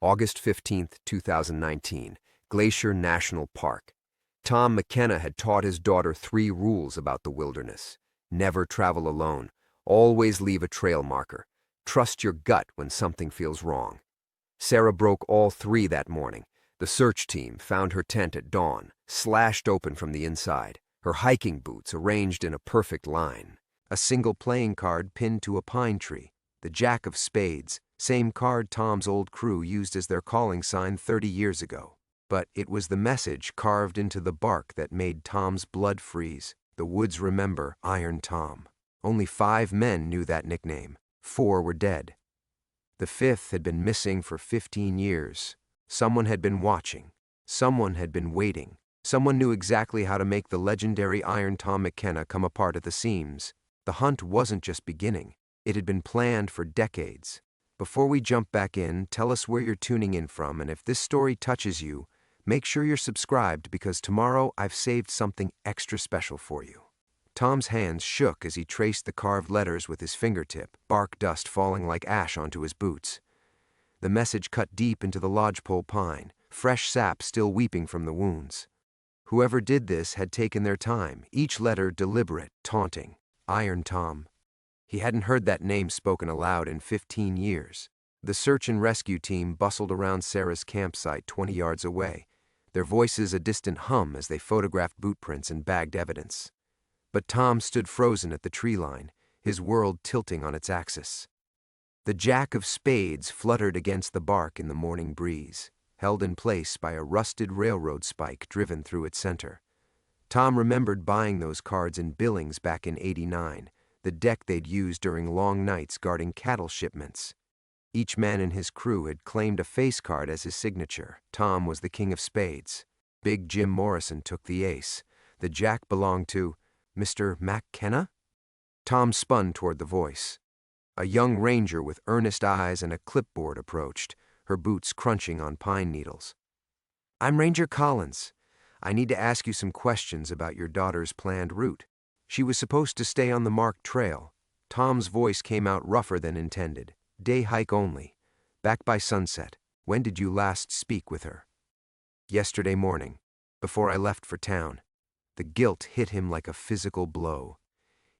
August 15, 2019, Glacier National Park. Tom McKenna had taught his daughter 3 rules about the wilderness. Never travel alone. Always leave a trail marker. Trust your gut when something feels wrong. Sarah broke all 3 that morning. The search team found her tent at dawn, slashed open from the inside, her hiking boots arranged in a perfect line. A single playing card pinned to a pine tree, the Jack of Spades, same card Tom's old crew used as their calling sign 30 years ago. But it was the message carved into the bark that made Tom's blood freeze. The woods remember Iron Tom. Only 5 men knew that nickname. 4 were dead. The 5th had been missing for 15 years. Someone had been watching. Someone had been waiting. Someone knew exactly how to make the legendary Iron Tom McKenna come apart at the seams. The hunt wasn't just beginning. It had been planned for decades. Before we jump back in, tell us where you're tuning in from, and if this story touches you, make sure you're subscribed because tomorrow I've saved something extra special for you. Tom's hands shook as he traced the carved letters with his fingertip, bark dust falling like ash onto his boots. The message cut deep into the lodgepole pine, fresh sap still weeping from the wounds. Whoever did this had taken their time, each letter deliberate, taunting. Iron Tom. He hadn't heard that name spoken aloud in 15 years. The search and rescue team bustled around Sarah's campsite 20 yards away, their voices a distant hum as they photographed boot prints and bagged evidence. But Tom stood frozen at the tree line, his world tilting on its axis. The Jack of Spades fluttered against the bark in the morning breeze, held in place by a rusted railroad spike driven through its center. Tom remembered buying those cards in Billings back in '89, the deck they'd used during long nights guarding cattle shipments. Each man in his crew had claimed a face card as his signature. Tom was the king of spades. Big Jim Morrison took the ace. The jack belonged to Mr. McKenna? Tom spun toward the voice. A young ranger with earnest eyes and a clipboard approached, her boots crunching on pine needles. "I'm Ranger Collins. I need to ask you some questions about your daughter's planned route. She was supposed to stay on the marked trail." Tom's voice came out rougher than intended. "Day hike only. Back by sunset. When did you last speak with her?" "Yesterday morning, before I left for town." The guilt hit him like a physical blow.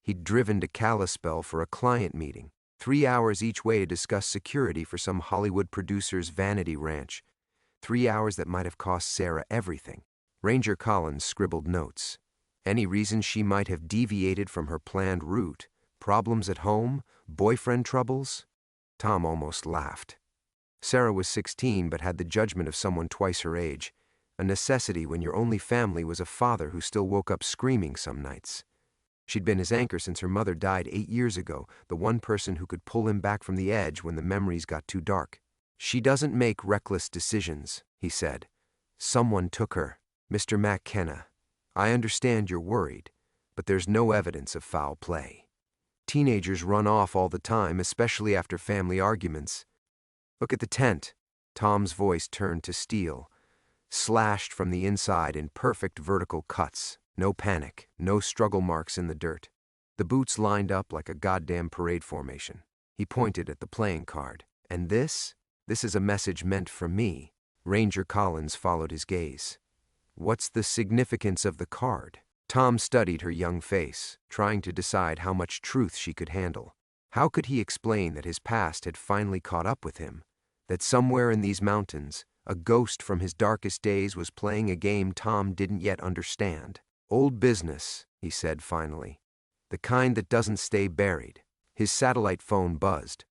He'd driven to Kalispell for a client meeting, 3 hours each way to discuss security for some Hollywood producer's vanity ranch. 3 hours that might have cost Sarah everything. Ranger Collins scribbled notes. Any reason she might have deviated from her planned route? Problems at home? Boyfriend troubles? Tom almost laughed. Sarah was 16 but had the judgment of someone twice her age, a necessity when your only family was a father who still woke up screaming some nights. She'd been his anchor since her mother died 8 years ago, the one person who could pull him back from the edge when the memories got too dark. "She doesn't make reckless decisions," he said. "Someone took her. Mr. McKenna. I understand you're worried, but there's no evidence of foul play. Teenagers run off all the time, especially after family arguments. Look at the tent." Tom's voice turned to steel, slashed from the inside in perfect vertical cuts. No panic, no struggle marks in the dirt. The boots lined up like a goddamn parade formation. He pointed at the playing card. "And this is a message meant for me." Ranger Collins followed his gaze. "What's the significance of the card?" Tom studied her young face, trying to decide how much truth she could handle. How could he explain that his past had finally caught up with him? That somewhere in these mountains, a ghost from his darkest days was playing a game Tom didn't yet understand. "Old business," he said finally. "The kind that doesn't stay buried." His satellite phone buzzed.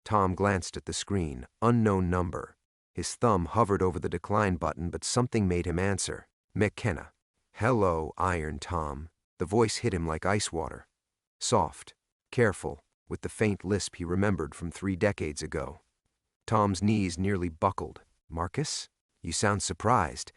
Tom glanced at the screen. Unknown number. His thumb hovered over the decline button, but something made him answer. McKenna. "Hello, Iron Tom." The voice hit him like ice water. Soft, careful, with the faint lisp he remembered from 3 decades ago. Tom's knees nearly buckled. "Marcus? You sound surprised.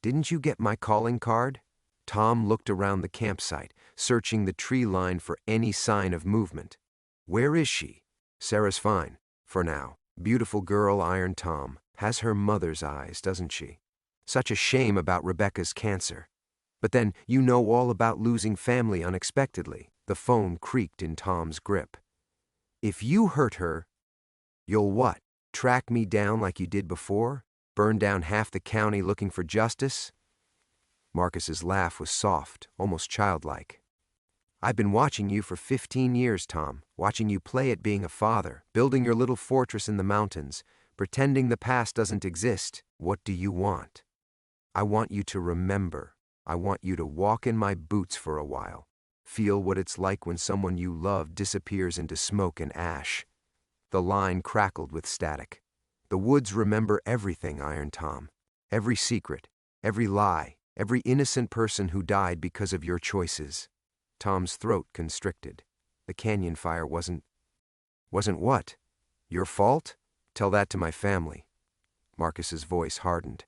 Didn't you get my calling card?" Tom looked around the campsite, searching the tree line for any sign of movement. "Where is she?" "Sarah's fine, for now. Beautiful girl, Iron Tom. Has her mother's eyes, doesn't she? Such a shame about Rebecca's cancer. But then you know all about losing family unexpectedly." The phone creaked in Tom's grip. "If you hurt her, you'll what? track me down like you did before? Burn down half the county looking for justice?" Marcus's laugh was soft, almost childlike. "I've been watching you for 15 years, Tom, watching you play at being a father, building your little fortress in the mountains, pretending the past doesn't exist. What do you want?" "I want you to remember. I want you to walk in my boots for a while. Feel what it's like when someone you love disappears into smoke and ash." The line crackled with static. "The woods remember everything, Iron Tom. Every secret, every lie, every innocent person who died because of your choices." Tom's throat constricted. The canyon fire wasn't what? Your fault? Tell that to my family. Marcus's voice hardened.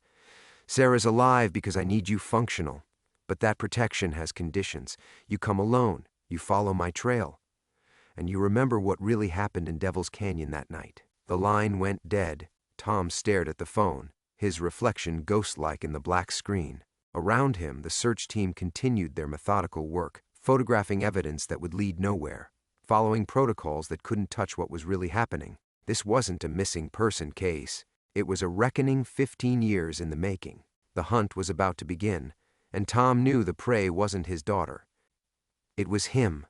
"Sarah's alive because I need you functional. But that protection has conditions. You come alone. You follow my trail. And you remember what really happened in Devil's Canyon that night." The line went dead. Tom stared at the phone, his reflection ghost-like in the black screen. Around him, the search team continued their methodical work, photographing evidence that would lead nowhere, following protocols that couldn't touch what was really happening. This wasn't a missing person case. It was a reckoning 15 years in the making. The hunt was about to begin, and Tom knew the prey wasn't his daughter. It was him.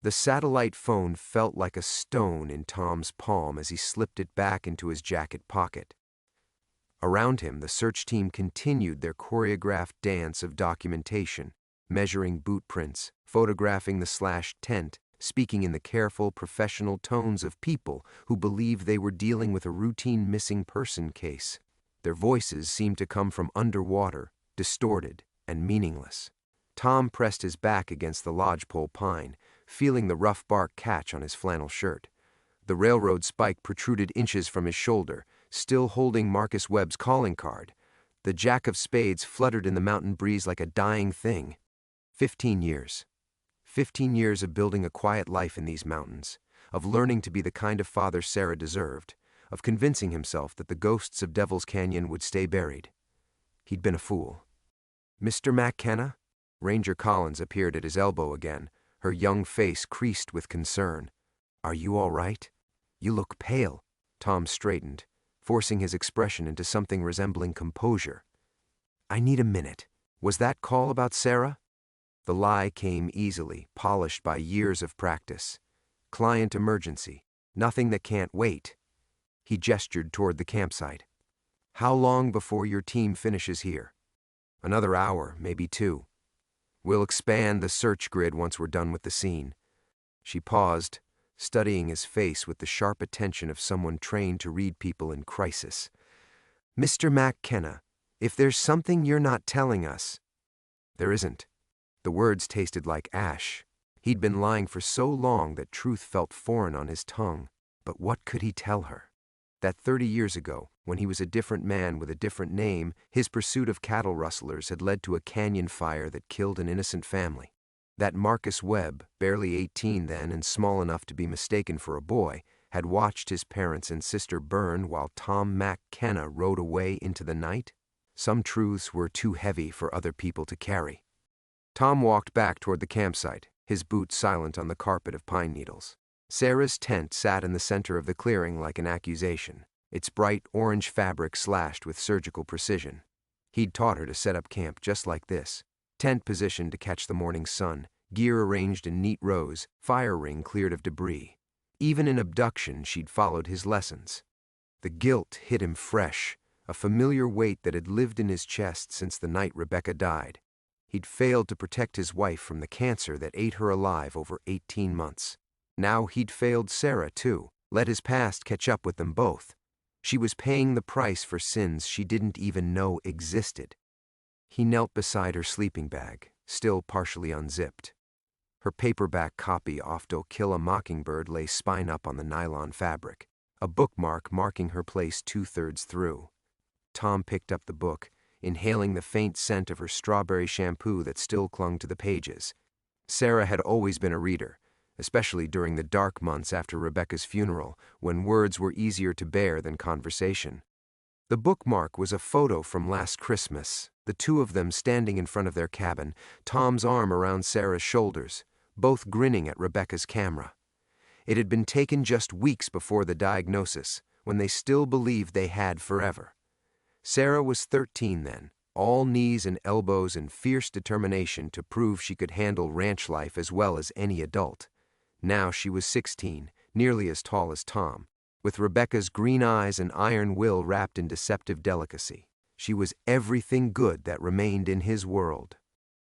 The satellite phone felt like a stone in Tom's palm as he slipped it back into his jacket pocket. Around him, the search team continued their choreographed dance of documentation, measuring boot prints, photographing the slashed tent, speaking in the careful, professional tones of people who believed they were dealing with a routine missing person case. Their voices seemed to come from underwater, distorted and meaningless. Tom pressed his back against the lodgepole pine, feeling the rough bark catch on his flannel shirt. The railroad spike protruded inches from his shoulder, still holding Marcus Webb's calling card. The jack of spades fluttered in the mountain breeze like a dying thing. 15 years. 15 years of building a quiet life in these mountains, of learning to be the kind of father Sarah deserved, of convincing himself that the ghosts of Devil's Canyon would stay buried. He'd been a fool. "Mr. McKenna?" Ranger Collins appeared at his elbow again, her young face creased with concern. "Are you all right? You look pale." Tom straightened, forcing his expression into something resembling composure. "I need a minute. Was that call about Sarah?" The lie came easily, polished by years of practice. "Client emergency. Nothing that can't wait." He gestured toward the campsite. "How long before your team finishes here?" "Another hour, maybe 2. We'll expand the search grid once we're done with the scene." She paused, studying his face with the sharp attention of someone trained to read people in crisis. "Mr. McKenna, if there's something you're not telling us—" "There isn't." The words tasted like ash. He'd been lying for so long that truth felt foreign on his tongue. But what could he tell her? That 30 years ago, when he was a different man with a different name, his pursuit of cattle rustlers had led to a canyon fire that killed an innocent family. That Marcus Webb, barely 18 then and small enough to be mistaken for a boy, had watched his parents and sister burn while Tom McKenna rode away into the night. Some truths were too heavy for other people to carry. Tom walked back toward the campsite, his boots silent on the carpet of pine needles. Sarah's tent sat in the center of the clearing like an accusation, its bright orange fabric slashed with surgical precision. He'd taught her to set up camp just like this. Tent positioned to catch the morning sun, gear arranged in neat rows, fire ring cleared of debris. Even in abduction, she'd followed his lessons. The guilt hit him fresh, a familiar weight that had lived in his chest since the night Rebecca died. He'd failed to protect his wife from the cancer that ate her alive over 18 months. Now he'd failed Sarah, too, let his past catch up with them both. She was paying the price for sins she didn't even know existed. He knelt beside her sleeping bag, still partially unzipped. Her paperback copy of To Kill a Mockingbird lay spine up on the nylon fabric, a bookmark marking her place 2/3 through. Tom picked up the book, inhaling the faint scent of her strawberry shampoo that still clung to the pages. Sarah had always been a reader, especially during the dark months after Rebecca's funeral, when words were easier to bear than conversation. The bookmark was a photo from last Christmas, the two of them standing in front of their cabin, Tom's arm around Sarah's shoulders, both grinning at Rebecca's camera. It had been taken just weeks before the diagnosis, when they still believed they had forever. Sarah was 13 then, all knees and elbows and fierce determination to prove she could handle ranch life as well as any adult. Now she was 16, nearly as tall as Tom, with Rebecca's green eyes and iron will wrapped in deceptive delicacy. She was everything good that remained in his world.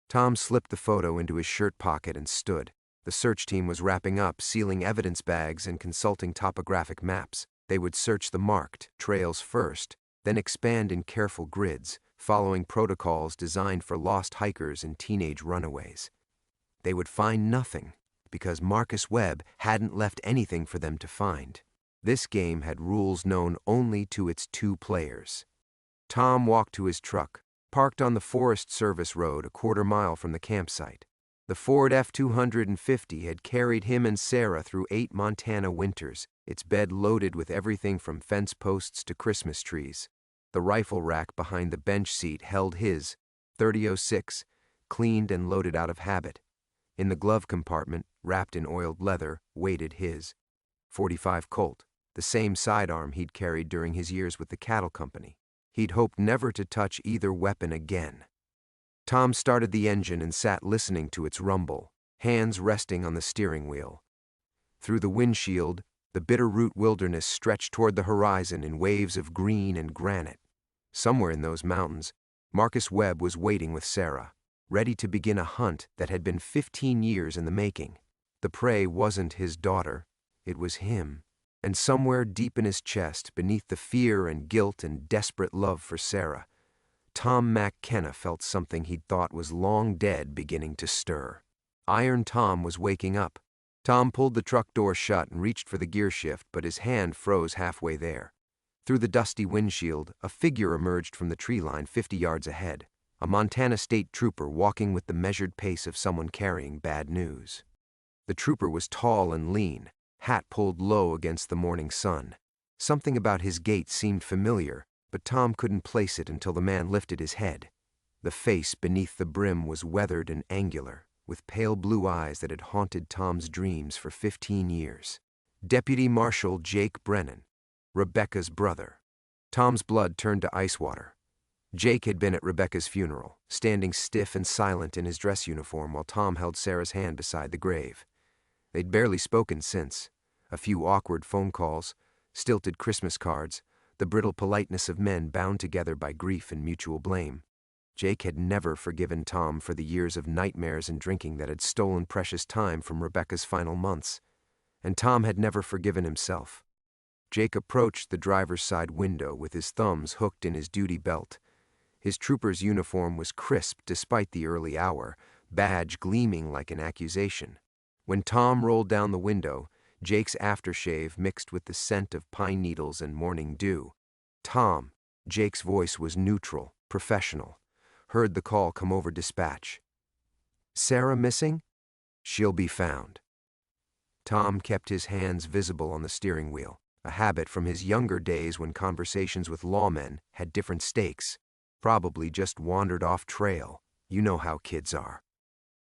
Tom slipped the photo into his shirt pocket and stood. The search team was wrapping up, sealing evidence bags and consulting topographic maps. They would search the marked trails first, then expand in careful grids, following protocols designed for lost hikers and teenage runaways. They would find nothing, because Marcus Webb hadn't left anything for them to find. This game had rules known only to its two players. Tom walked to his truck, parked on the Forest Service road a quarter-mile from the campsite. The Ford F-250 had carried him and Sarah through 8 Montana winters, its bed loaded with everything from fence posts to Christmas trees. The rifle rack behind the bench seat held his .30-06, cleaned and loaded out of habit. In the glove compartment, wrapped in oiled leather, waited his .45 Colt, the same sidearm he'd carried during his years with the cattle company. He'd hoped never to touch either weapon again. Tom started the engine and sat listening to its rumble, hands resting on the steering wheel. Through the windshield, the Bitterroot Wilderness stretched toward the horizon in waves of green and granite. Somewhere in those mountains, Marcus Webb was waiting with Sarah, ready to begin a hunt that had been 15 years in the making. The prey wasn't his daughter, it was him. And somewhere deep in his chest, beneath the fear and guilt and desperate love for Sarah, Tom McKenna felt something he'd thought was long dead beginning to stir. Iron Tom was waking up. Tom pulled the truck door shut and reached for the gear shift, but his hand froze halfway there. Through the dusty windshield, a figure emerged from the tree line 50 yards ahead, a Montana State Trooper walking with the measured pace of someone carrying bad news. The trooper was tall and lean, hat pulled low against the morning sun. Something about his gait seemed familiar, but Tom couldn't place it until the man lifted his head. The face beneath the brim was weathered and angular, with pale blue eyes that had haunted Tom's dreams for 15 years. Deputy Marshal Jake Brennan, Rebecca's brother. Tom's blood turned to ice water. Jake had been at Rebecca's funeral, standing stiff and silent in his dress uniform while Tom held Sarah's hand beside the grave. They'd barely spoken since. A few awkward phone calls, stilted Christmas cards, the brittle politeness of men bound together by grief and mutual blame. Jake had never forgiven Tom for the years of nightmares and drinking that had stolen precious time from Rebecca's final months, and Tom had never forgiven himself. Jake approached the driver's side window with his thumbs hooked in his duty belt. His trooper's uniform was crisp despite the early hour, badge gleaming like an accusation. When Tom rolled down the window, Jake's aftershave mixed with the scent of pine needles and morning dew. Tom, Jake's voice was neutral, professional, heard the call come over dispatch. Sarah missing? She'll be found. Tom kept his hands visible on the steering wheel, a habit from his younger days when conversations with lawmen had different stakes. Probably just wandered off trail. You know how kids are.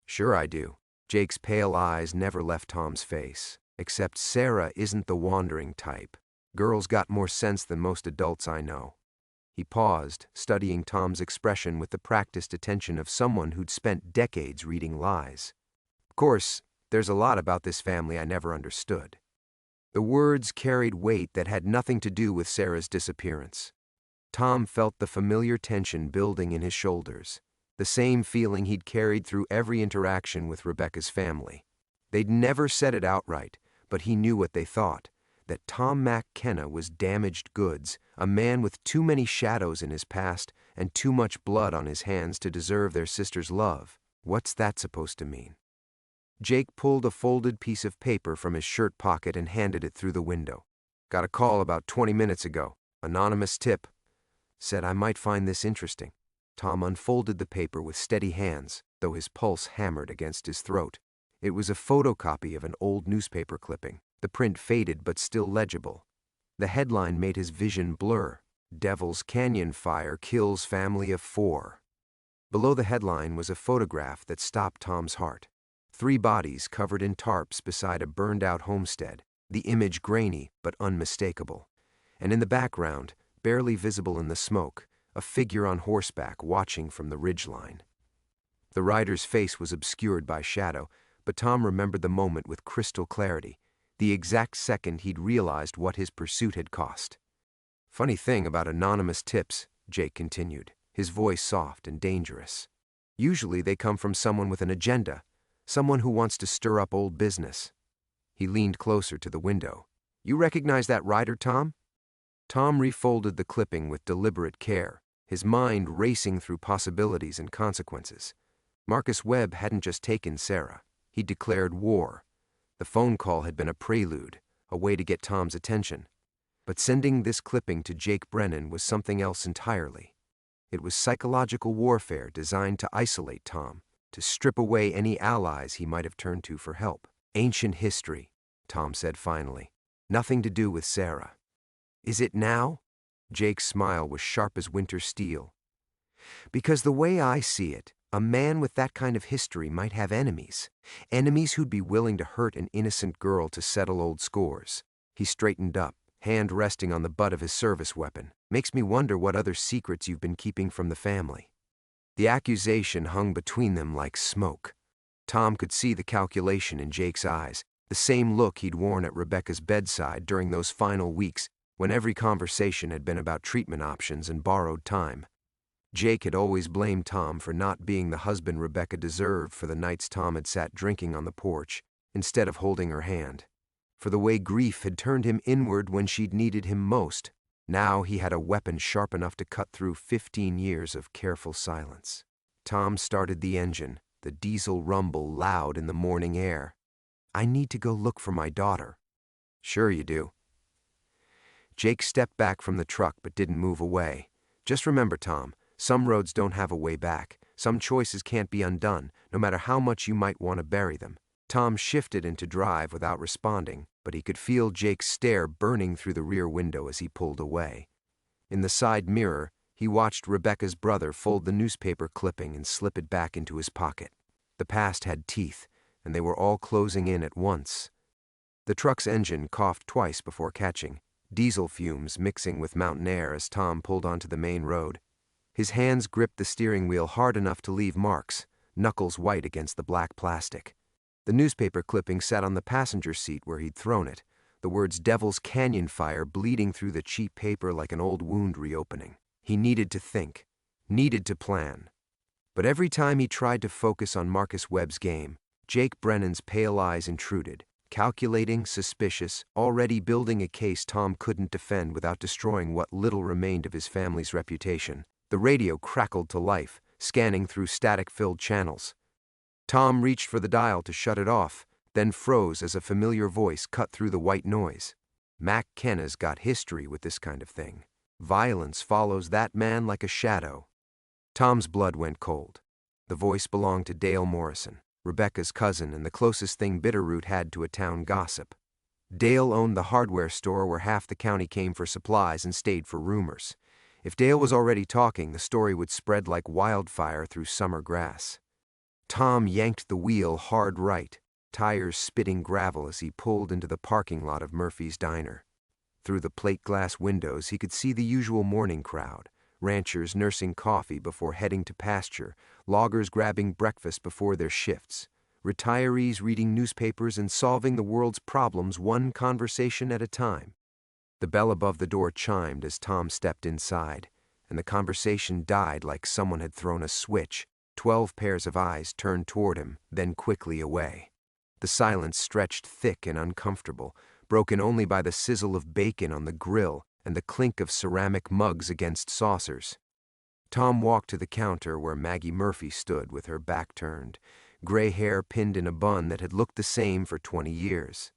Sure I do. Jake's pale eyes never left Tom's face. Except Sarah isn't the wandering type. Girls got more sense than most adults I know. He paused, studying Tom's expression with the practiced attention of someone who'd spent decades reading lies. Of course, there's a lot about this family I never understood. The words carried weight that had nothing to do with Sarah's disappearance. Tom felt the familiar tension building in his shoulders, the same feeling he'd carried through every interaction with Rebecca's family. They'd never said it outright, but he knew what they thought, that Tom McKenna was damaged goods, a man with too many shadows in his past and too much blood on his hands to deserve their sister's love. What's that supposed to mean? Jake pulled a folded piece of paper from his shirt pocket and handed it through the window. Got a call about 20 minutes ago. Anonymous tip. Said I might find this interesting. Tom unfolded the paper with steady hands, though his pulse hammered against his throat. It was a photocopy of an old newspaper clipping, the print faded but still legible. The headline made his vision blur. Devil's Canyon Fire Kills Family of 4. Below the headline was a photograph that stopped Tom's heart. 3 bodies covered in tarps beside a burned-out homestead, the image grainy but unmistakable. and in the background, barely visible in the smoke, a figure on horseback watching from the ridgeline. The rider's face was obscured by shadow, but Tom remembered the moment with crystal clarity, the exact second he'd realized what his pursuit had cost. "Funny thing about anonymous tips," Jake continued, his voice soft and dangerous. "Usually they come from someone with an agenda, someone who wants to stir up old business." He leaned closer to the window. "You recognize that rider, Tom?" Tom refolded the clipping with deliberate care, his mind racing through possibilities and consequences. Marcus Webb hadn't just taken Sarah. He'd declared war. The phone call had been a prelude, a way to get Tom's attention. But sending this clipping to Jake Brennan was something else entirely. It was psychological warfare designed to isolate Tom, to strip away any allies he might have turned to for help. "Ancient history," Tom said finally. "Nothing to do with Sarah." "Is it now?" Jake's smile was sharp as winter steel. "Because the way I see it, a man with that kind of history might have enemies. Enemies who'd be willing to hurt an innocent girl to settle old scores." He straightened up, hand resting on the butt of his service weapon. "Makes me wonder what other secrets you've been keeping from the family." The accusation hung between them like smoke. Tom could see the calculation in Jake's eyes, the same look he'd worn at Rebecca's bedside during those final weeks when every conversation had been about treatment options and borrowed time. Jake had always blamed Tom for not being the husband Rebecca deserved for the nights Tom had sat drinking on the porch, instead of holding her hand. For the way grief had turned him inward when she'd needed him most. Now he had a weapon sharp enough to cut through 15 years of careful silence. Tom started the engine, the diesel rumble loud in the morning air. "I need to go look for my daughter." "Sure you do." Jake stepped back from the truck but didn't move away. "Just remember, Tom, some roads don't have a way back. Some choices can't be undone, no matter how much you might want to bury them." Tom shifted into drive without responding, but he could feel Jake's stare burning through the rear window as he pulled away. In the side mirror, he watched Rebecca's brother fold the newspaper clipping and slip it back into his pocket. The past had teeth, and they were all closing in at once. The truck's engine coughed twice before catching, diesel fumes mixing with mountain air as Tom pulled onto the main road. His hands gripped the steering wheel hard enough to leave marks, knuckles white against the black plastic. The newspaper clipping sat on the passenger seat where he'd thrown it, the words "Devil's Canyon Fire" bleeding through the cheap paper like an old wound reopening. He needed to think, needed to plan. But every time he tried to focus on Marcus Webb's game, Jake Brennan's pale eyes intruded, calculating, suspicious, already building a case Tom couldn't defend without destroying what little remained of his family's reputation. The radio crackled to life, scanning through static-filled channels. Tom reached for the dial to shut it off, then froze as a familiar voice cut through the white noise. "Mac Kenna's got history with this kind of thing. Violence follows that man like a shadow." Tom's blood went cold. The voice belonged to Dale Morrison, Rebecca's cousin and the closest thing Bitterroot had to a town gossip. Dale owned the hardware store where half the county came for supplies and stayed for rumors. If Dale was already talking, the story would spread like wildfire through summer grass. Tom yanked the wheel hard right, tires spitting gravel as he pulled into the parking lot of Murphy's Diner. Through the plate glass windows he could see the usual morning crowd, ranchers nursing coffee before heading to pasture, loggers grabbing breakfast before their shifts, retirees reading newspapers and solving the world's problems one conversation at a time. The bell above the door chimed as Tom stepped inside, and the conversation died like someone had thrown a switch. 12 pairs of eyes turned toward him, then quickly away. The silence stretched thick and uncomfortable, broken only by the sizzle of bacon on the grill and the clink of ceramic mugs against saucers. Tom walked to the counter where Maggie Murphy stood with her back turned, gray hair pinned in a bun that had looked the same for 20 years.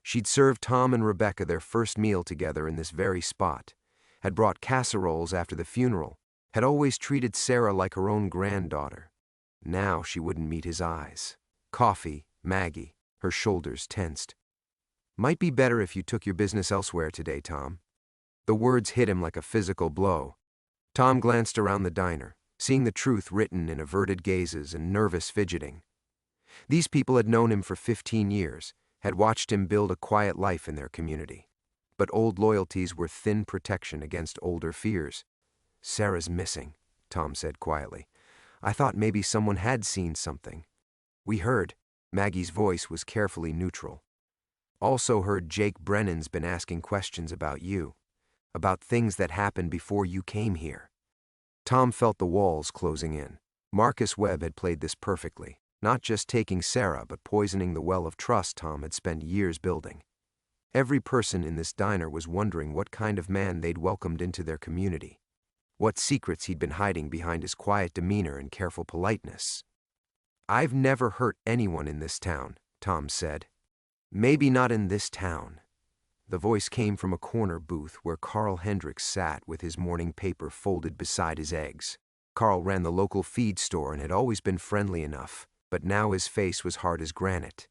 She'd served Tom and Rebecca their first meal together in this very spot, had brought casseroles after the funeral, had always treated Sarah like her own granddaughter. Now she wouldn't meet his eyes. Coffee, Maggie, her shoulders tensed. "Might be better if you took your business elsewhere today, Tom." The words hit him like a physical blow. Tom glanced around the diner, seeing the truth written in averted gazes and nervous fidgeting. These people had known him for 15 years, had watched him build a quiet life in their community. but old loyalties were thin protection against older fears. "Sarah's missing," Tom said quietly. "I thought maybe someone had seen something." "We heard." Maggie's voice was carefully neutral. "Also heard Jake Brennan's been asking questions about you. About things that happened before you came here." Tom felt the walls closing in. Marcus Webb had played this perfectly, not just taking Sarah, but poisoning the well of trust Tom had spent years building. Every person in this diner was wondering what kind of man they'd welcomed into their community, what secrets he'd been hiding behind his quiet demeanor and careful politeness. "I've never hurt anyone in this town," Tom said. "Maybe not in this town." The voice came from a corner booth where Carl Hendricks sat with his morning paper folded beside his eggs. Carl ran the local feed store and had always been friendly enough, but now his face was hard as granite.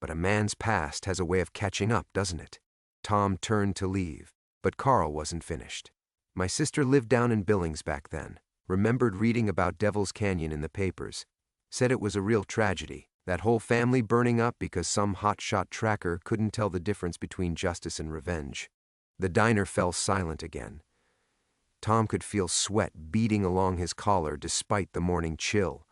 But a man's past has a way of catching up, doesn't it? Tom turned to leave, but Carl wasn't finished. "My sister lived down in Billings back then. Remembered reading about Devil's Canyon in the papers. Said it was a real tragedy. That whole family burning up because some hotshot tracker couldn't tell the difference between justice and revenge." The diner fell silent again. Tom could feel sweat beading along his collar despite the morning chill.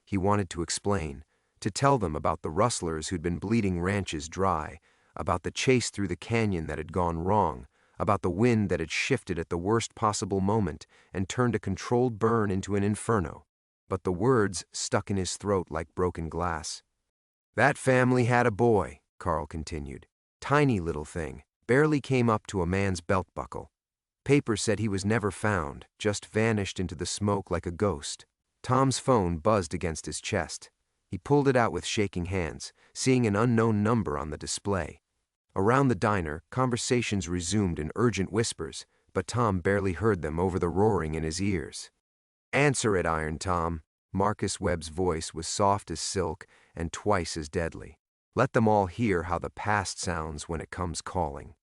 He wanted to explain, to tell them about the rustlers who'd been bleeding ranches dry, about the chase through the canyon that had gone wrong, about the wind that had shifted at the worst possible moment and turned a controlled burn into an inferno. But the words stuck in his throat like broken glass. "That family had a boy," Carl continued. "Tiny little thing, barely came up to a man's belt buckle. Papers said he was never found, just vanished into the smoke like a ghost." Tom's phone buzzed against his chest. He pulled it out with shaking hands, seeing an unknown number on the display. Around the diner, conversations resumed in urgent whispers, but Tom barely heard them over the roaring in his ears. "Answer it, Iron Tom." Marcus Webb's voice was soft as silk and twice as deadly. "Let them all hear how the past sounds when it comes calling."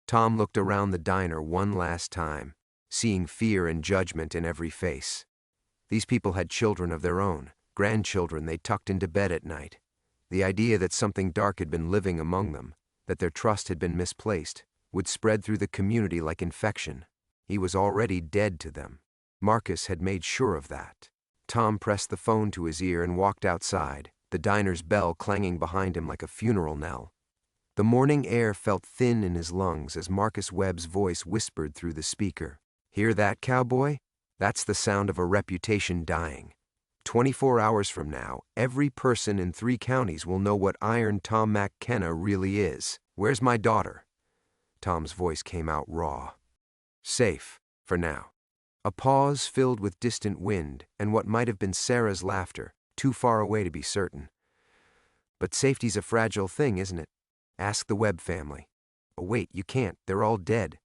Tom looked around the diner one last time, seeing fear and judgment in every face. These people had children of their own, grandchildren they tucked into bed at night. The idea that something dark had been living among them, that their trust had been misplaced, would spread through the community like infection. He was already dead to them. Marcus had made sure of that. Tom pressed the phone to his ear and walked outside, the diner's bell clanging behind him like a funeral knell. The morning air felt thin in his lungs as Marcus Webb's voice whispered through the speaker. "Hear that, Cowboy? That's the sound of a reputation dying. 24 hours from now, every person in 3 counties will know what Iron Tom McKenna really is. Where's my daughter?" Tom's voice came out raw. "Safe, for now." A pause filled with distant wind and what might have been Sarah's laughter, too far away to be certain. "But safety's a fragile thing, isn't it? Ask the Webb family." "Oh, wait, you can't. They're all dead."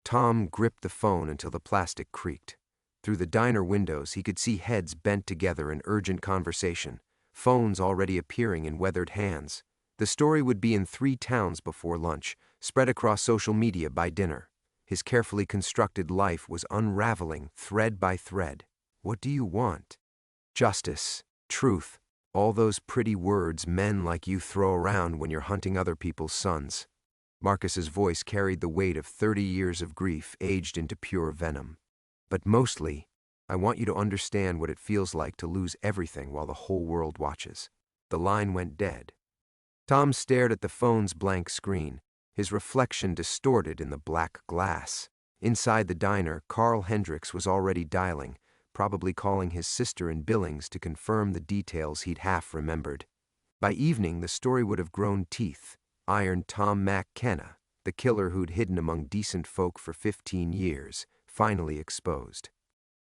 Tom gripped the phone until the plastic creaked. Through the diner windows, he could see heads bent together in urgent conversation, phones already appearing in weathered hands. The story would be in 3 towns before lunch, spread across social media by dinner. His carefully constructed life was unraveling thread by thread. What do you want? Justice, truth, all those pretty words men like you throw around when you're hunting other people's sons. Marcus's voice carried the weight of 30 years of grief aged into pure venom. "But mostly, I want you to understand what it feels like to lose everything while the whole world watches." The line went dead. Tom stared at the phone's blank screen, his reflection distorted in the black glass. Inside the diner, Carl Hendricks was already dialing, probably calling his sister in Billings to confirm the details he'd half remembered. By evening, the story would have grown teeth. Iron Tom McKenna, the killer who'd hidden among decent folk for 15 years, finally exposed.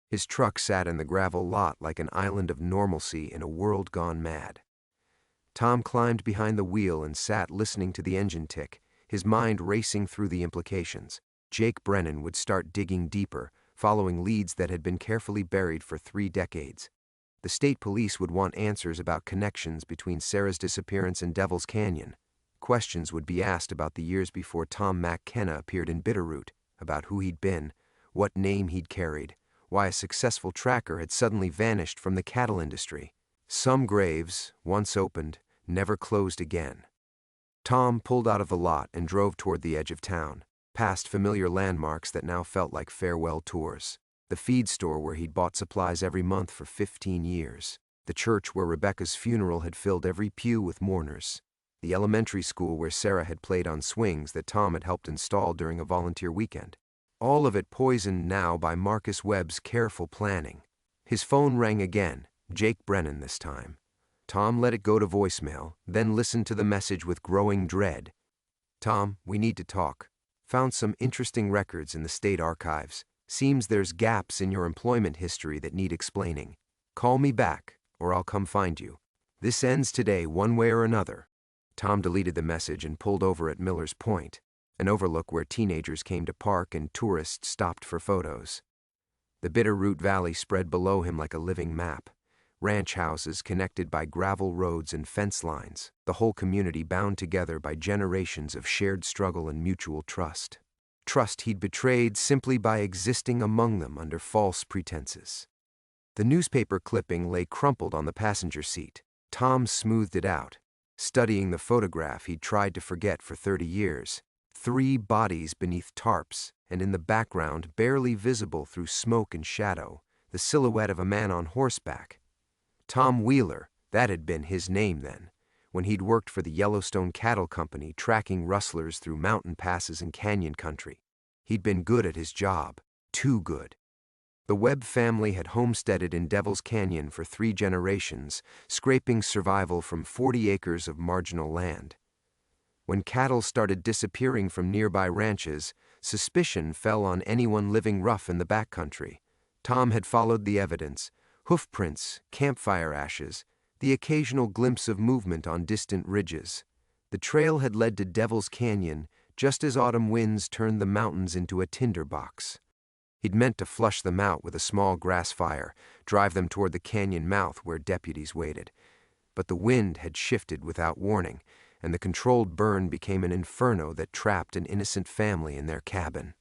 His truck sat in the gravel lot like an island of normalcy in a world gone mad. Tom climbed behind the wheel and sat listening to the engine tick, his mind racing through the implications. Jake Brennan would start digging deeper, following leads that had been carefully buried for 3 decades. The state police would want answers about connections between Sarah's disappearance and Devil's Canyon. Questions would be asked about the years before Tom McKenna appeared in Bitterroot, about who he'd been, what name he'd carried, why a successful tracker had suddenly vanished from the cattle industry. Some graves, once opened, never closed again. Tom pulled out of the lot and drove toward the edge of town. past familiar landmarks that now felt like farewell tours. The feed store where he'd bought supplies every month for 15 years. The church where Rebecca's funeral had filled every pew with mourners. The elementary school where Sarah had played on swings that Tom had helped install during a volunteer weekend. All of it poisoned now by Marcus Webb's careful planning. His phone rang again, Jake Brennan this time. Tom let it go to voicemail, then listened to the message with growing dread. "Tom, we need to talk. Found some interesting records in the state archives. Seems there's gaps in your employment history that need explaining. Call me back, or I'll come find you. This ends today one way or another." Tom deleted the message and pulled over at Miller's Point, an overlook where teenagers came to park and tourists stopped for photos. The Bitterroot Valley spread below him like a living map. Ranch houses connected by gravel roads and fence lines, the whole community bound together by generations of shared struggle and mutual trust. Trust he'd betrayed simply by existing among them under false pretenses. The newspaper clipping lay crumpled on the passenger seat. Tom smoothed it out, studying the photograph he'd tried to forget for 30 years. 3 bodies beneath tarps, and in the background, barely visible through smoke and shadow, the silhouette of a man on horseback. Tom Wheeler, that had been his name then, when he'd worked for the Yellowstone Cattle Company tracking rustlers through mountain passes and canyon country. He'd been good at his job, too good. The Webb family had homesteaded in Devil's Canyon for 3 generations, scraping survival from 40 acres of marginal land. When cattle started disappearing from nearby ranches, suspicion fell on anyone living rough in the backcountry. Tom had followed the evidence: hoofprints, campfire ashes, the occasional glimpse of movement on distant ridges. The trail had led to Devil's Canyon just as autumn winds turned the mountains into a tinderbox. He'd meant to flush them out with a small grass fire, drive them toward the canyon mouth where deputies waited. But the wind had shifted without warning, and the controlled burn became an inferno that trapped an innocent family in their cabin.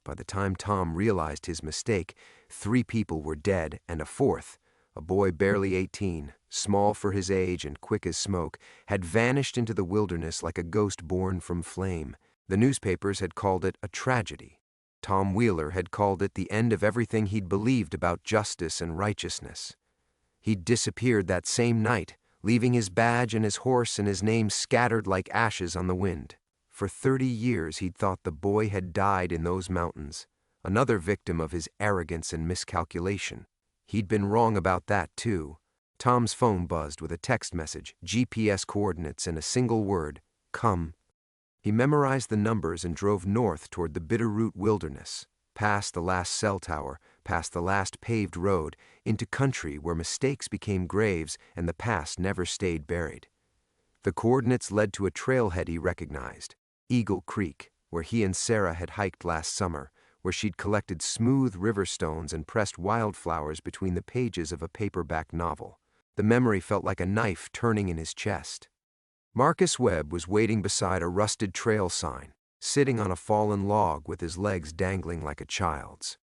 By the time Tom realized his mistake, 3 people were dead, and a 4th, a boy barely 18, small for his age and quick as smoke, had vanished into the wilderness like a ghost born from flame. The newspapers had called it a tragedy. Tom Wheeler had called it the end of everything he'd believed about justice and righteousness. He'd disappeared that same night, leaving his badge and his horse and his name scattered like ashes on the wind. For 30 years he'd thought the boy had died in those mountains, another victim of his arrogance and miscalculation. He'd been wrong about that too. Tom's phone buzzed with a text message, GPS coordinates, and a single word: come. He memorized the numbers and drove north toward the Bitterroot Wilderness, past the last cell tower, past the last paved road, into country where mistakes became graves and the past never stayed buried. The coordinates led to a trailhead he recognized: Eagle Creek, where he and Sarah had hiked last summer, where she'd collected smooth river stones and pressed wildflowers between the pages of a paperback novel. The memory felt like a knife turning in his chest. Marcus Webb was waiting beside a rusted trail sign, sitting on a fallen log with his legs dangling like a child's.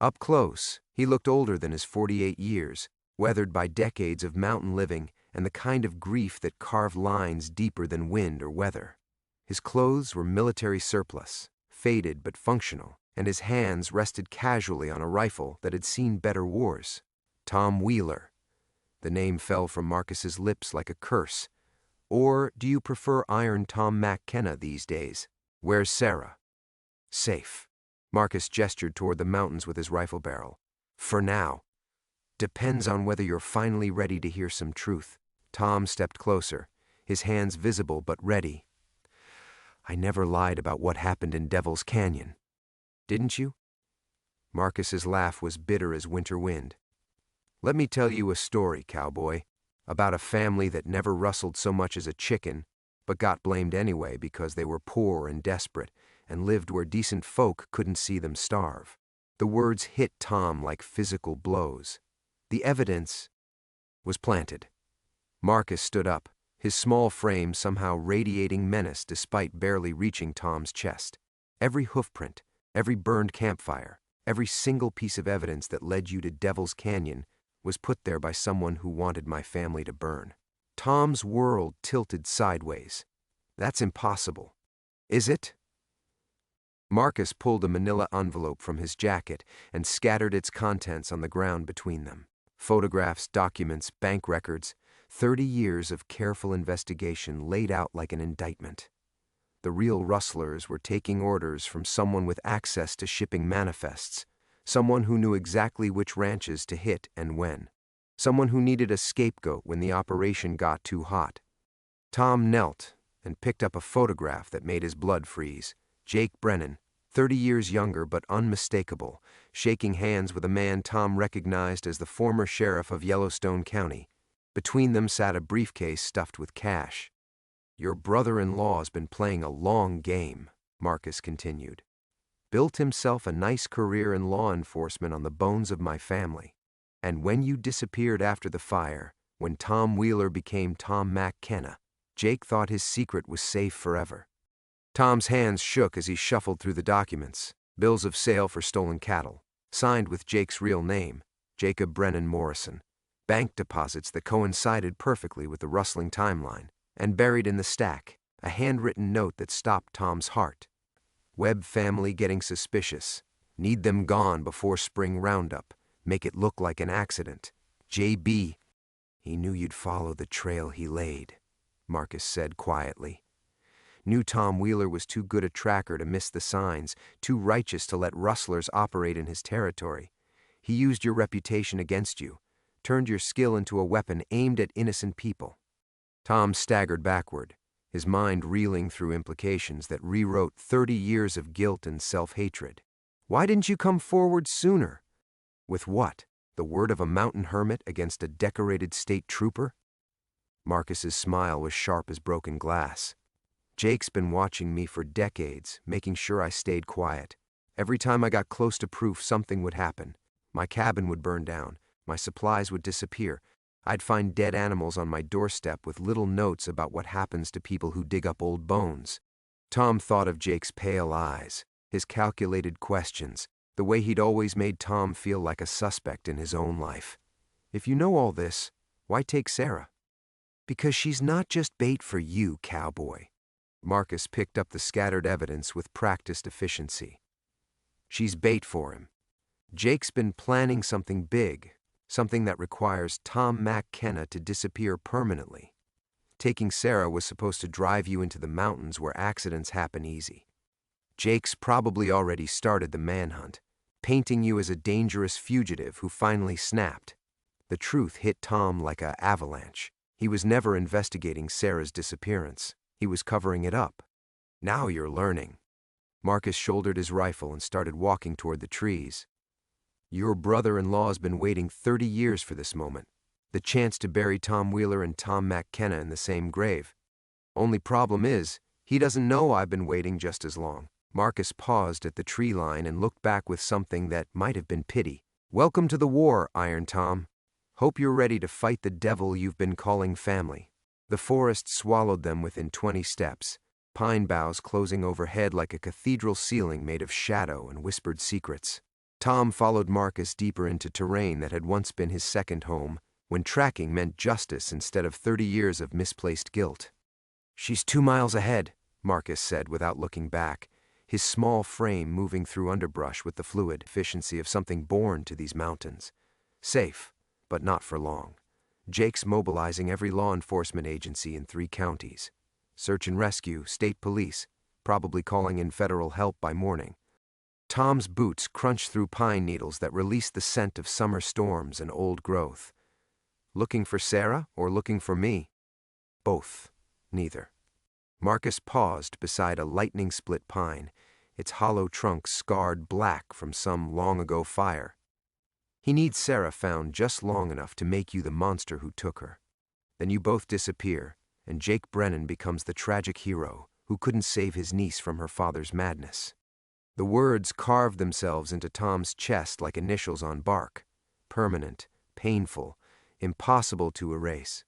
Up close, he looked older than his 48 years, weathered by decades of mountain living and the kind of grief that carved lines deeper than wind or weather. His clothes were military surplus, faded but functional, and his hands rested casually on a rifle that had seen better wars. Tom Wheeler. The name fell from Marcus's lips like a curse. Or do you prefer Iron Tom McKenna these days? Where's Sarah? Safe. Marcus gestured toward the mountains with his rifle barrel. For now. Depends on whether you're finally ready to hear some truth. Tom stepped closer, his hands visible but ready. I never lied about what happened in Devil's Canyon. Didn't you? Marcus's laugh was bitter as winter wind. Let me tell you a story, cowboy, about a family that never rustled so much as a chicken, but got blamed anyway because they were poor and desperate and lived where decent folk couldn't see them starve. The words hit Tom like physical blows. The evidence was planted. Marcus stood up, his small frame somehow radiating menace despite barely reaching Tom's chest. Every hoofprint, every burned campfire, every single piece of evidence that led you to Devil's Canyon was put there by someone who wanted my family to burn. Tom's world tilted sideways. That's impossible. Is it? Marcus pulled a manila envelope from his jacket and scattered its contents on the ground between them. Photographs, documents, bank records, 30 years of careful investigation laid out like an indictment. The real rustlers were taking orders from someone with access to shipping manifests, someone who knew exactly which ranches to hit and when, someone who needed a scapegoat when the operation got too hot. Tom knelt and picked up a photograph that made his blood freeze. Jake Brennan, 30 years younger but unmistakable, shaking hands with a man Tom recognized as the former sheriff of Yellowstone County. Between them sat a briefcase stuffed with cash. "Your brother-in-law's been playing a long game," Marcus continued. "Built himself a nice career in law enforcement on the bones of my family. And when you disappeared after the fire, when Tom Wheeler became Tom McKenna, Jake thought his secret was safe forever." Tom's hands shook as he shuffled through the documents. Bills of sale for stolen cattle, signed with Jake's real name, Jacob Brennan Morrison. Bank deposits that coincided perfectly with the rustling timeline. And buried in the stack, a handwritten note that stopped Tom's heart. "Webb family getting suspicious. Need them gone before spring roundup. Make it look like an accident. J.B." "He knew you'd follow the trail he laid," Marcus said quietly. "Knew Tom Wheeler was too good a tracker to miss the signs, too righteous to let rustlers operate in his territory. He used your reputation against you, turned your skill into a weapon aimed at innocent people." Tom staggered backward, his mind reeling through implications that rewrote 30 years of guilt and self-hatred. "Why didn't you come forward sooner?" With what? The word of a mountain hermit against a decorated state trooper? Marcus's smile was sharp as broken glass. "Jake's been watching me for decades, making sure I stayed quiet. Every time I got close to proof, something would happen. My cabin would burn down, my supplies would disappear. I'd find dead animals on my doorstep with little notes about what happens to people who dig up old bones." Tom thought of Jake's pale eyes, his calculated questions, the way he'd always made Tom feel like a suspect in his own life. "If you know all this, why take Sarah?" "Because she's not just bait for you, Cowboy." Marcus picked up the scattered evidence with practiced efficiency. "She's bait for him. Jake's been planning something big. Something that requires Tom McKenna to disappear permanently. Taking Sarah was supposed to drive you into the mountains where accidents happen easy. Jake's probably already started the manhunt, painting you as a dangerous fugitive who finally snapped. The truth hit Tom like an avalanche. He was never investigating Sarah's disappearance. He was covering it up. Now you're learning." Marcus shouldered his rifle and started walking toward the trees. "Your brother-in-law's been waiting 30 years for this moment. The chance to bury Tom Wheeler and Tom McKenna in the same grave. Only problem is, he doesn't know I've been waiting just as long." Marcus paused at the tree line and looked back with something that might have been pity. "Welcome to the war, Iron Tom. Hope you're ready to fight the devil you've been calling family." The forest swallowed them within 20 steps, pine boughs closing overhead like a cathedral ceiling made of shadow and whispered secrets. Tom followed Marcus deeper into terrain that had once been his second home, when tracking meant justice instead of 30 years of misplaced guilt. "She's 2 miles ahead," Marcus said without looking back, his small frame moving through underbrush with the fluid efficiency of something born to these mountains. "Safe, but not for long. Jake's mobilizing every law enforcement agency in 3 counties. Search and rescue, state police, probably calling in federal help by morning." Tom's boots crunched through pine needles that released the scent of summer storms and old growth. "Looking for Sarah or looking for me?" "Both. Neither." Marcus paused beside a lightning-split pine, its hollow trunk scarred black from some long-ago fire. "He needs Sarah found just long enough to make you the monster who took her. Then you both disappear, and Jake Brennan becomes the tragic hero who couldn't save his niece from her father's madness." The words carved themselves into Tom's chest like initials on bark. Permanent, painful, impossible to erase.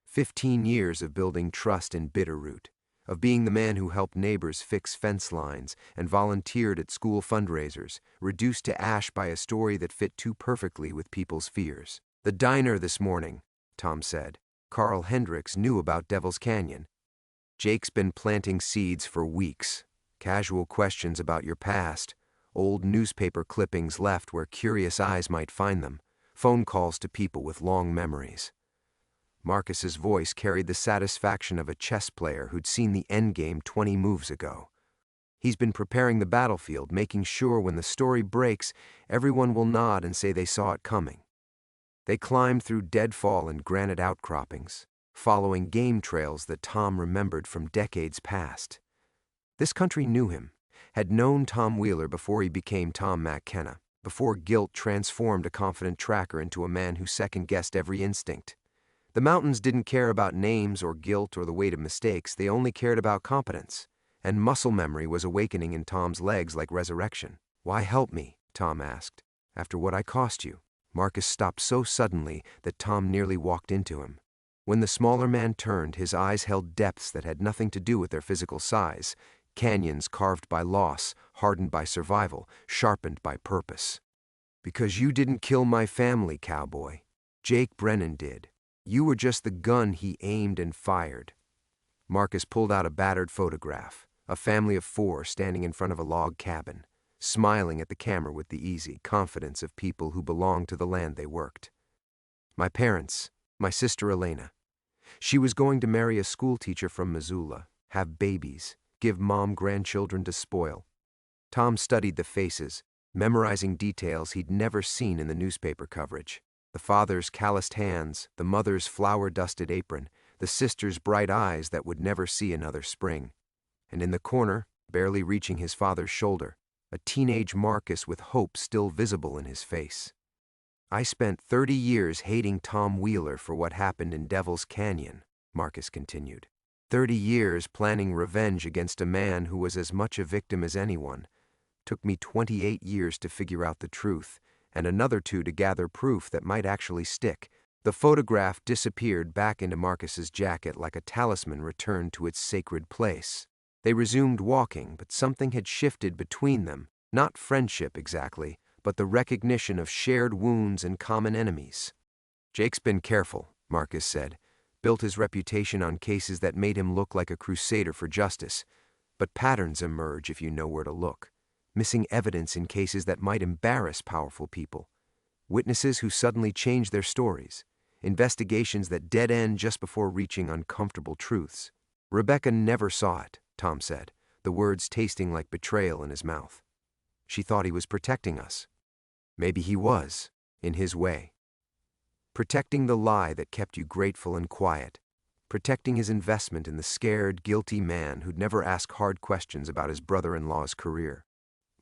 15 years of building trust in Bitterroot, of being the man who helped neighbors fix fence lines and volunteered at school fundraisers, reduced to ash by a story that fit too perfectly with people's fears. "The diner this morning," Tom said. "Carl Hendricks knew about Devil's Canyon." "Jake's been planting seeds for weeks," Casual questions about your past, old newspaper clippings left where curious eyes might find them, phone calls to people with long memories. Marcus's voice carried the satisfaction of a chess player who'd seen the endgame 20 moves ago. He's been preparing the battlefield, making sure when the story breaks, everyone will nod and say they saw it coming. They climbed through deadfall and granite outcroppings, following game trails that Tom remembered from decades past. This country knew him, had known Tom Wheeler before he became Tom McKenna, before guilt transformed a confident tracker into a man who second-guessed every instinct. The mountains didn't care about names or guilt or the weight of mistakes, they only cared about competence. And muscle memory was awakening in Tom's legs like resurrection. "Why help me?" Tom asked. "After what I cost you." Marcus stopped so suddenly that Tom nearly walked into him. When the smaller man turned, his eyes held depths that had nothing to do with their physical size, canyons carved by loss, hardened by survival, sharpened by purpose. "Because you didn't kill my family, Cowboy. Jake Brennan did. You were just the gun he aimed and fired." Marcus pulled out a battered photograph. A family of 4 standing in front of a log cabin, smiling at the camera with the easy confidence of people who belonged to the land they worked. "My parents, my sister Elena. She was going to marry a schoolteacher from Missoula, have babies, give mom grandchildren to spoil." Tom studied the faces, memorizing details he'd never seen in the newspaper coverage. The father's calloused hands, the mother's flour-dusted apron, the sister's bright eyes that would never see another spring. And in the corner, barely reaching his father's shoulder, a teenage Marcus with hope still visible in his face. "I spent 30 years hating Tom Wheeler for what happened in Devil's Canyon," Marcus continued. 30 years planning revenge against a man who was as much a victim as anyone. Took me 28 years to figure out the truth, and another 2 to gather proof that might actually stick. The photograph disappeared back into Marcus's jacket like a talisman returned to its sacred place. They resumed walking, but something had shifted between them, not friendship exactly, but the recognition of shared wounds and common enemies. "Jake's been careful," Marcus said, "built his reputation on cases that made him look like a crusader for justice. But patterns emerge if you know where to look. Missing evidence in cases that might embarrass powerful people. Witnesses who suddenly change their stories. Investigations that dead end just before reaching uncomfortable truths. Rebecca never saw it," Tom said, the words tasting like betrayal in his mouth. "She thought he was protecting us. Maybe he was, in his way. Protecting the lie that kept you grateful and quiet. Protecting his investment in the scared, guilty man who'd never ask hard questions about his brother-in-law's career."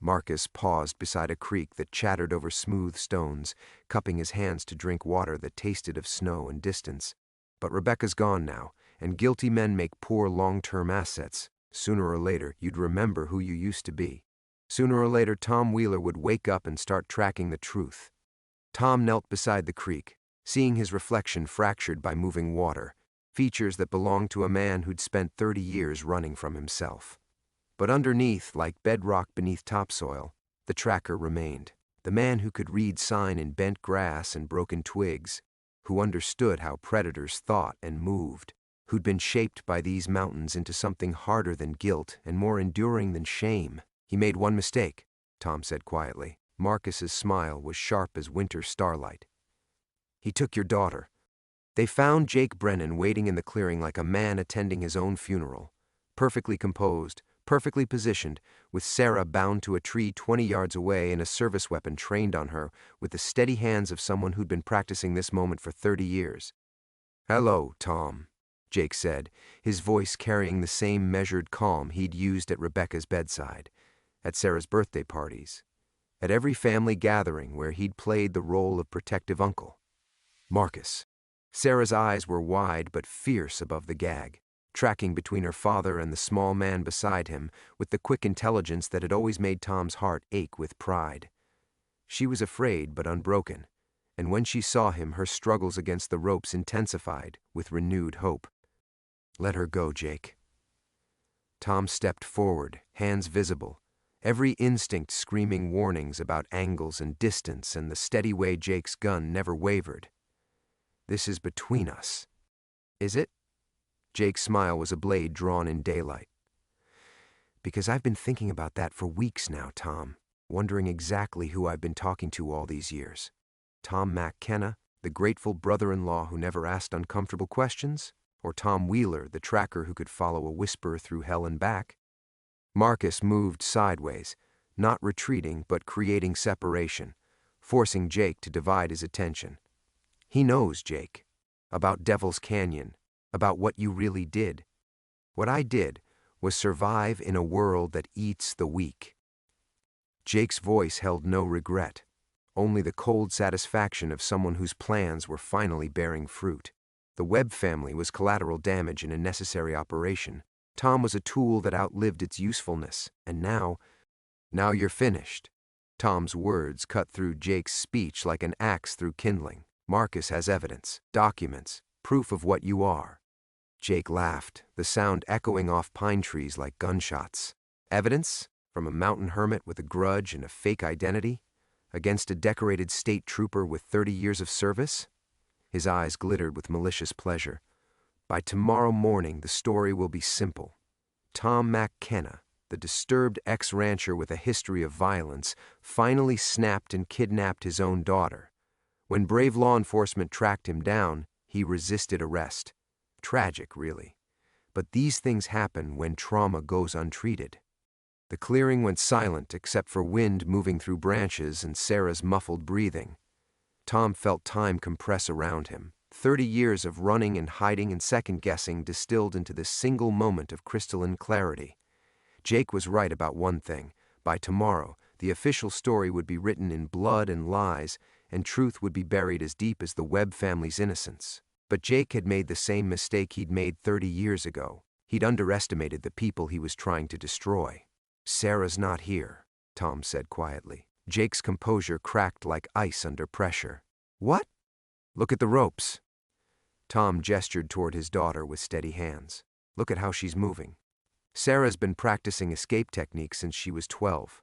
Marcus paused beside a creek that chattered over smooth stones, cupping his hands to drink water that tasted of snow and distance. "But Rebecca's gone now, and guilty men make poor long-term assets. Sooner or later, you'd remember who you used to be. Sooner or later, Tom Wheeler would wake up and start tracking the truth." Tom knelt beside the creek, seeing his reflection fractured by moving water, features that belonged to a man who'd spent 30 years running from himself. But underneath, like bedrock beneath topsoil, the tracker remained. The man who could read sign in bent grass and broken twigs, who understood how predators thought and moved, who'd been shaped by these mountains into something harder than guilt and more enduring than shame. "He made one mistake," Tom said quietly. Marcus's smile was sharp as winter starlight. "He took your daughter." They found Jake Brennan waiting in the clearing like a man attending his own funeral. Perfectly composed, perfectly positioned, with Sarah bound to a tree 20 yards away and a service weapon trained on her with the steady hands of someone who'd been practicing this moment for 30 years. "Hello, Tom," Jake said, his voice carrying the same measured calm he'd used at Rebecca's bedside, at Sarah's birthday parties, at every family gathering where he'd played the role of protective uncle. "Marcus." Sarah's eyes were wide but fierce above the gag, tracking between her father and the small man beside him with the quick intelligence that had always made Tom's heart ache with pride. She was afraid but unbroken, and when she saw him, her struggles against the ropes intensified with renewed hope. "Let her go, Jake." Tom stepped forward, hands visible, every instinct screaming warnings about angles and distance, and the steady way Jake's gun never wavered. "This is between us." "Is it?" Jake's smile was a blade drawn in daylight. Because I've been thinking about that for weeks now, Tom, wondering exactly who I've been talking to all these years. Tom McKenna, the grateful brother-in-law who never asked uncomfortable questions? Or Tom Wheeler, the tracker who could follow a whisper through hell and back? Marcus moved sideways, not retreating but creating separation, forcing Jake to divide his attention. He knows, Jake, about Devil's Canyon, about what you really did. What I did was survive in a world that eats the weak. Jake's voice held no regret, only the cold satisfaction of someone whose plans were finally bearing fruit. The Webb family was collateral damage in a necessary operation. Tom was a tool that outlived its usefulness, and now you're finished. Tom's words cut through Jake's speech like an axe through kindling. Marcus has evidence, documents, proof of what you are. Jake laughed, the sound echoing off pine trees like gunshots. Evidence? From a mountain hermit with a grudge and a fake identity? Against a decorated state trooper with 30 years of service? His eyes glittered with malicious pleasure. By tomorrow morning, the story will be simple. Tom McKenna, the disturbed ex-rancher with a history of violence, finally snapped and kidnapped his own daughter. When brave law enforcement tracked him down, he resisted arrest. Tragic, really. But these things happen when trauma goes untreated. The clearing went silent except for wind moving through branches and Sarah's muffled breathing. Tom felt time compress around him. 30 years of running and hiding and second-guessing distilled into this single moment of crystalline clarity. Jake was right about one thing. By tomorrow, the official story would be written in blood and lies, and truth would be buried as deep as the Webb family's innocence. But Jake had made the same mistake he'd made 30 years ago. He'd underestimated the people he was trying to destroy. "Sarah's not here," Tom said quietly. Jake's composure cracked like ice under pressure. "What?" "Look at the ropes." Tom gestured toward his daughter with steady hands. "Look at how she's moving. Sarah's been practicing escape techniques since she was 12.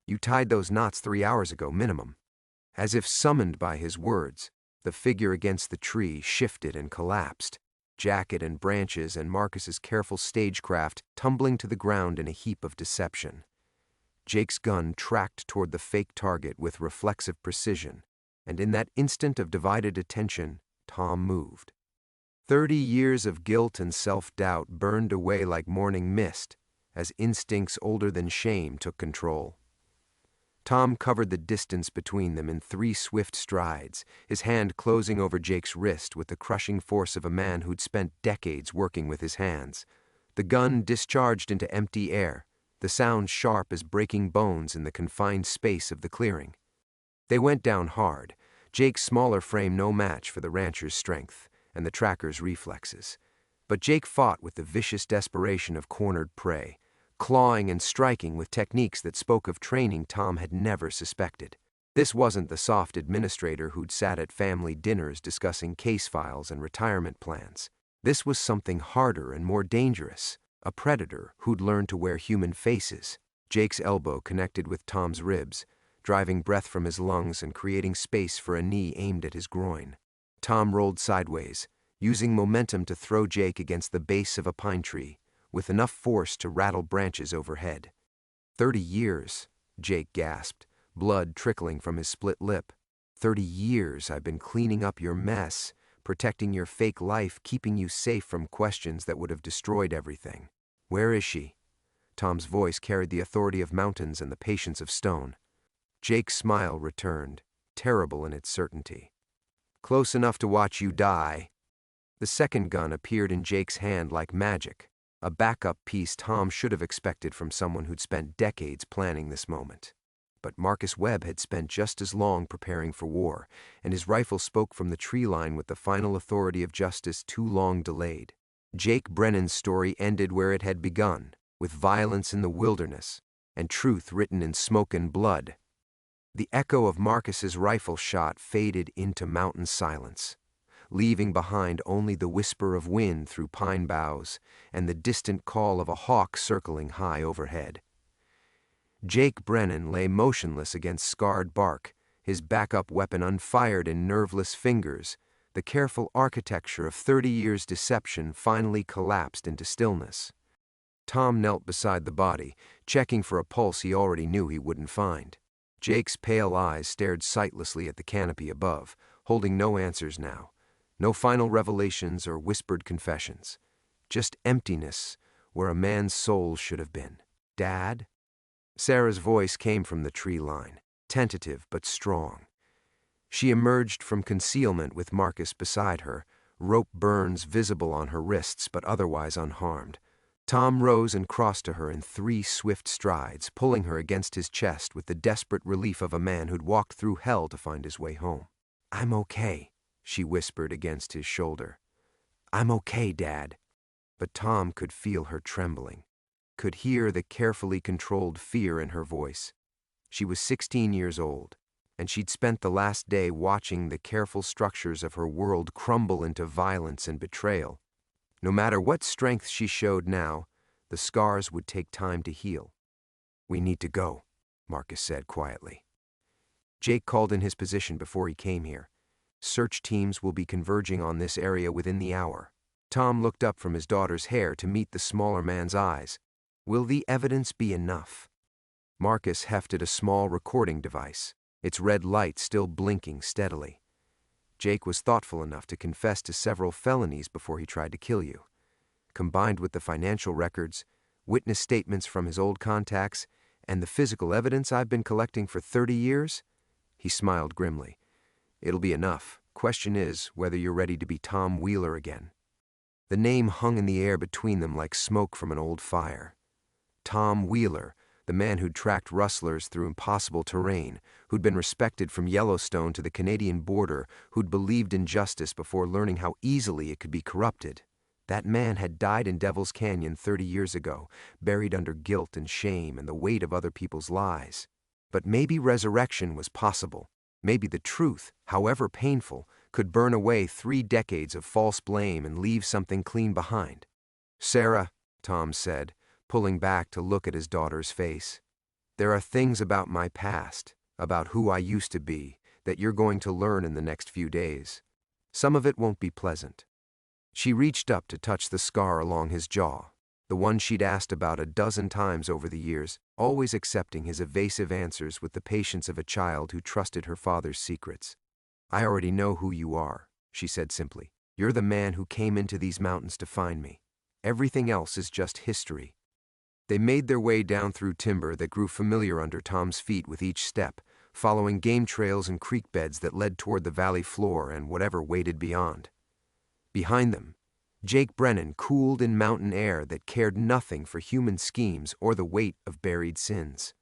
You tied those knots 3 hours ago, minimum." As if summoned by his words, the figure against the tree shifted and collapsed, jacket and branches and Marcus's careful stagecraft tumbling to the ground in a heap of deception. Jake's gun tracked toward the fake target with reflexive precision, and in that instant of divided attention, Tom moved. 30 years of guilt and self-doubt burned away like morning mist as instincts older than shame took control. Tom covered the distance between them in 3 swift strides, his hand closing over Jake's wrist with the crushing force of a man who'd spent decades working with his hands. The gun discharged into empty air, the sound sharp as breaking bones in the confined space of the clearing. They went down hard, Jake's smaller frame no match for the rancher's strength and the tracker's reflexes. But Jake fought with the vicious desperation of cornered prey, clawing and striking with techniques that spoke of training Tom had never suspected. This wasn't the soft administrator who'd sat at family dinners discussing case files and retirement plans. This was something harder and more dangerous, a predator who'd learned to wear human faces. Jake's elbow connected with Tom's ribs, driving breath from his lungs and creating space for a knee aimed at his groin. Tom rolled sideways, using momentum to throw Jake against the base of a pine tree, with enough force to rattle branches overhead. 30 years, Jake gasped, blood trickling from his split lip. 30 years I've been cleaning up your mess, protecting your fake life, keeping you safe from questions that would have destroyed everything. Where is she? Tom's voice carried the authority of mountains and the patience of stone. Jake's smile returned, terrible in its certainty. Close enough to watch you die. The second gun appeared in Jake's hand like magic, a backup piece Tom should have expected from someone who'd spent decades planning this moment. But Marcus Webb had spent just as long preparing for war, and his rifle spoke from the tree line with the final authority of justice too long delayed. Jake Brennan's story ended where it had begun, with violence in the wilderness, and truth written in smoke and blood. The echo of Marcus's rifle shot faded into mountain silence, leaving behind only the whisper of wind through pine boughs and the distant call of a hawk circling high overhead. Jake Brennan lay motionless against scarred bark, his backup weapon unfired in nerveless fingers. The careful architecture of 30 years' deception finally collapsed into stillness. Tom knelt beside the body, checking for a pulse he already knew he wouldn't find. Jake's pale eyes stared sightlessly at the canopy above, holding no answers now. No final revelations or whispered confessions. Just emptiness where a man's soul should have been. "Dad?" Sarah's voice came from the tree line, tentative but strong. She emerged from concealment with Marcus beside her, rope burns visible on her wrists but otherwise unharmed. Tom rose and crossed to her in 3 swift strides, pulling her against his chest with the desperate relief of a man who'd walked through hell to find his way home. "I'm okay," she whispered against his shoulder. "I'm okay, Dad." But Tom could feel her trembling, could hear the carefully controlled fear in her voice. She was 16 years old, and she'd spent the last day watching the careful structures of her world crumble into violence and betrayal. No matter what strength she showed now, the scars would take time to heal. "We need to go," Marcus said quietly. Jake called in his position before he came here. "Search teams will be converging on this area within the hour." Tom looked up from his daughter's hair to meet the smaller man's eyes. "Will the evidence be enough?" Marcus hefted a small recording device, its red light still blinking steadily. "Jake was thoughtful enough to confess to several felonies before he tried to kill you. Combined with the financial records, witness statements from his old contacts, and the physical evidence I've been collecting for 30 years, he smiled grimly. "It'll be enough. Question is whether you're ready to be Tom Wheeler again." The name hung in the air between them like smoke from an old fire. Tom Wheeler, the man who'd tracked rustlers through impossible terrain, who'd been respected from Yellowstone to the Canadian border, who'd believed in justice before learning how easily it could be corrupted. That man had died in Devil's Canyon 30 years ago, buried under guilt and shame and the weight of other people's lies. But maybe resurrection was possible. Maybe the truth, however painful, could burn away 3 decades of false blame and leave something clean behind. "Sarah," Tom said, pulling back to look at his daughter's face, "there are things about my past, about who I used to be, that you're going to learn in the next few days. Some of it won't be pleasant." She reached up to touch the scar along his jaw, the one she'd asked about a dozen times over the years, always accepting his evasive answers with the patience of a child who trusted her father's secrets. "I already know who you are," she said simply. "You're the man who came into these mountains to find me. Everything else is just history." They made their way down through timber that grew familiar under Tom's feet with each step, following game trails and creek beds that led toward the valley floor and whatever waited beyond. Behind them, Jake Brennan cooled in mountain air that cared nothing for human schemes or the weight of buried sins.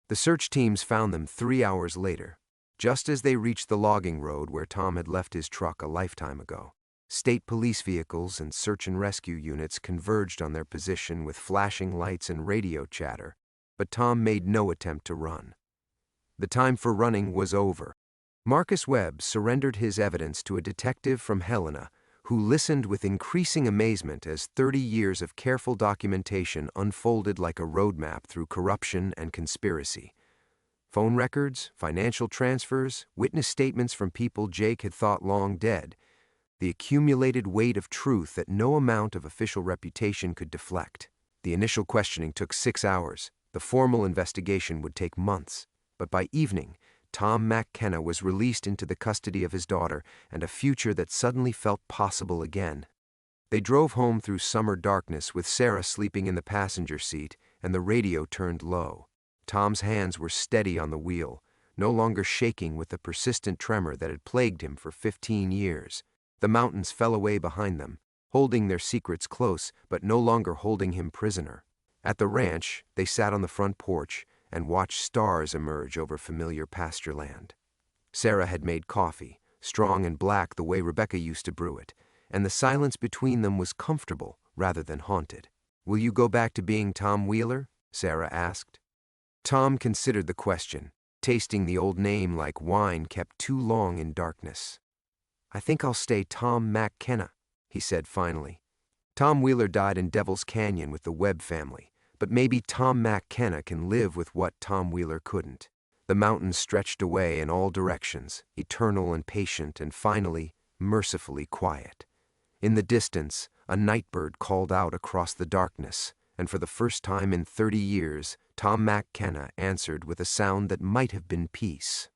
The search teams found them 3 hours later, just as they reached the logging road where Tom had left his truck a lifetime ago. State police vehicles and search and rescue units converged on their position with flashing lights and radio chatter, but Tom made no attempt to run. The time for running was over. Marcus Webb surrendered his evidence to a detective from Helena, who listened with increasing amazement as 30 years of careful documentation unfolded like a roadmap through corruption and conspiracy. Phone records, financial transfers, witness statements from people Jake had thought long dead, the accumulated weight of truth that no amount of official reputation could deflect. The initial questioning took 6 hours. The formal investigation would take months. But by evening, Tom McKenna was released into the custody of his daughter and a future that suddenly felt possible again. They drove home through summer darkness with Sarah sleeping in the passenger seat and the radio turned low. Tom's hands were steady on the wheel, no longer shaking with the persistent tremor that had plagued him for 15 years. The mountains fell away behind them, holding their secrets close but no longer holding him prisoner. At the ranch, they sat on the front porch and watched stars emerge over familiar pasture land. Sarah had made coffee, strong and black the way Rebecca used to brew it, and the silence between them was comfortable rather than haunted. "Will you go back to being Tom Wheeler?" Sarah asked. Tom considered the question, tasting the old name like wine kept too long in darkness. "I think I'll stay Tom McKenna," he said finally. Tom Wheeler died in Devil's Canyon with the Webb family, but maybe Tom McKenna can live with what Tom Wheeler couldn't. The mountains stretched away in all directions, eternal and patient and finally, mercifully quiet. In the distance, a nightbird called out across the darkness, and for the first time in 30 years, Tom McKenna answered with a sound that might have been peace.